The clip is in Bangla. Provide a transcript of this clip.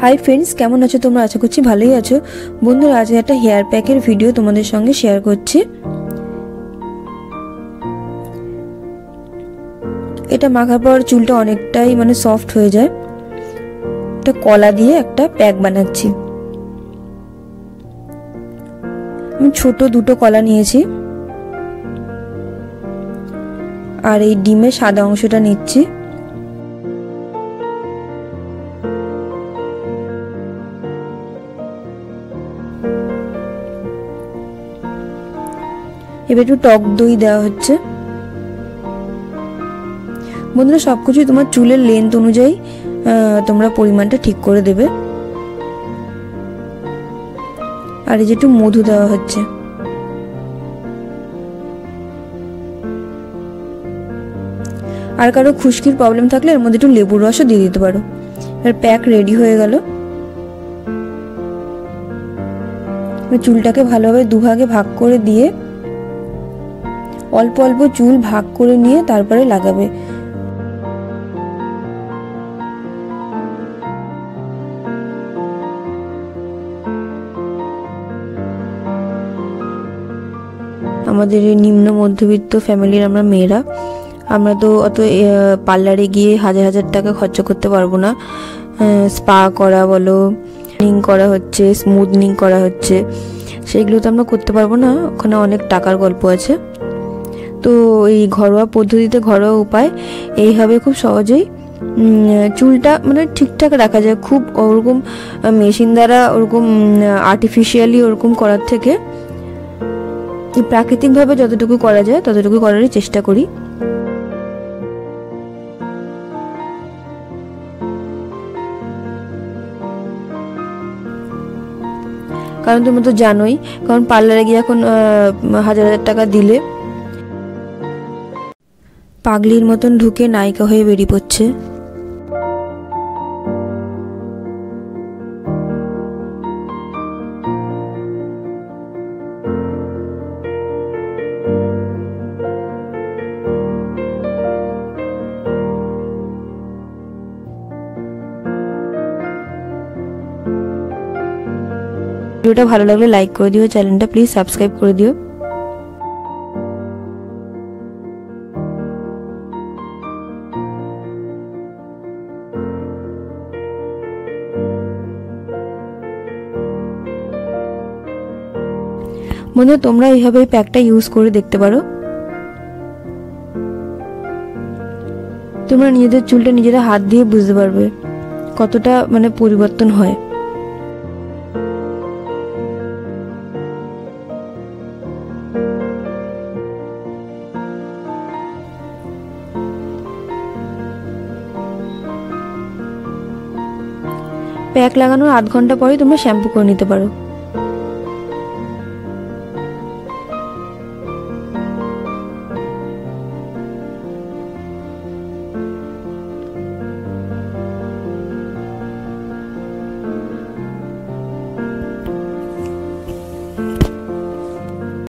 হাই ফ্রেন্ডস, কেমন আছো তোমরা? আশা করছি ভালোই আছো। বন্ধুরা, আজ একটা হেয়ার প্যাকের ভিডিও তোমাদের সঙ্গে শেয়ার করছি। এটা মাখার পর চুলটা অনেকটাই সফট হয়ে যায়। এটা কলা দিয়ে একটা প্যাক বানাচ্ছি। আমি ছোট দুটো কলা নিয়েছি আর এই ডিমের সাদা অংশটা নিচ্ছি। এবার একটু টক দই দেওয়া হচ্ছে। বন্ধুরা, সবকিছু তোমার চুলের লেন্থ অনুযায়ী তোমরা পরিমাণটা ঠিক করে দেবে। আর এই যে একটু মধু দেওয়া হচ্ছে। আর কারো খুশকির প্রবলেম থাকলে এর মধ্যে একটু লেবুর রসও দিয়ে দিতে পারো। এবার প্যাক রেডি হয়ে গেল। চুলটাকে ভালোভাবে দুভাগে ভাগ করে দিয়ে অল্প অল্প চুল ভাগ করে নিয়ে তারপরে লাগাবে। আমাদের নিম্ন মধ্যবিত্ত ফ্যামিলির আমরা মেয়েরা, আমরা তো অত পার্লারে গিয়ে হাজার হাজার টাকা খরচা করতে পারবো না। স্পা করা বলো, করা হচ্ছে, স্মুথনিং করা হচ্ছে, সেগুলো তো আমরা করতে পারবো না। ওখানে অনেক টাকার গল্প আছে। তো এই ঘরোয়া পদ্ধতিতে, ঘরোয়া উপায় এইভাবে খুব সহজেই চুলটা ঠিকঠাক রাখা যায়। খুব ওরকম মেশিন দ্বারা ওরকম আর্টিফিশিয়ালি ওরকম করার থেকে প্রাকৃতিকভাবে যতটুকু করা যায় ততটুকু করারই চেষ্টা করি। কারণ তুমি তো জানোই, কারণ পার্লারে গিয়ে এখন হাজার হাজার টাকা দিলে পাগলির মতন ঢুকে নায়িকা হয়ে বেরিয়ে পড়ছে। ভিডিওটা ভালো লাগলে লাইক করে দিও, চ্যানেলটা প্লিজ সাবস্ক্রাইব করে দিও। বন্ধুরা, তোমরা এইভাবে প্যাকটা ইউজ করে দেখতে পারো। তোমরা নিজেদের চুলটা নিজেরা হাত দিয়ে বুঝতে পারবে কতটা পরিবর্তন হয়। প্যাক লাগানোর আধ ঘন্টা পরে তোমরা শ্যাম্পু করে নিতে পারো।